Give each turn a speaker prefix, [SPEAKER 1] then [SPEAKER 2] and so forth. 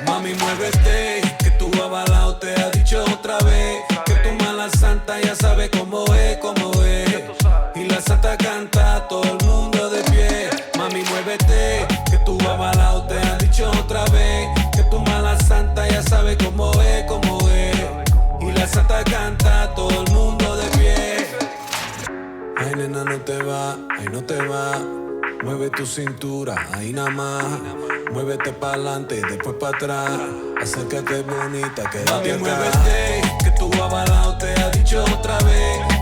[SPEAKER 1] Mami, muévete, que tu avalao te ha dicho otra vez que tu mala santa ya sabe cómo es, cómo es. Y la santa canta, todo el mundo de pie. Mami, muévete, que tu avalao te ha dicho otra vez que tu mala santa ya sabe cómo es, cómo es. Y la santa canta, todo el mundo de pie. Ay, nena, no te va, ay, no te va. Mueve tu cintura, ahí nada más. Muévete pa'lante y después pa' atrás. Acércate bonita, quédate acá. Mami, muévete, que tu avalao te ha dicho otra vez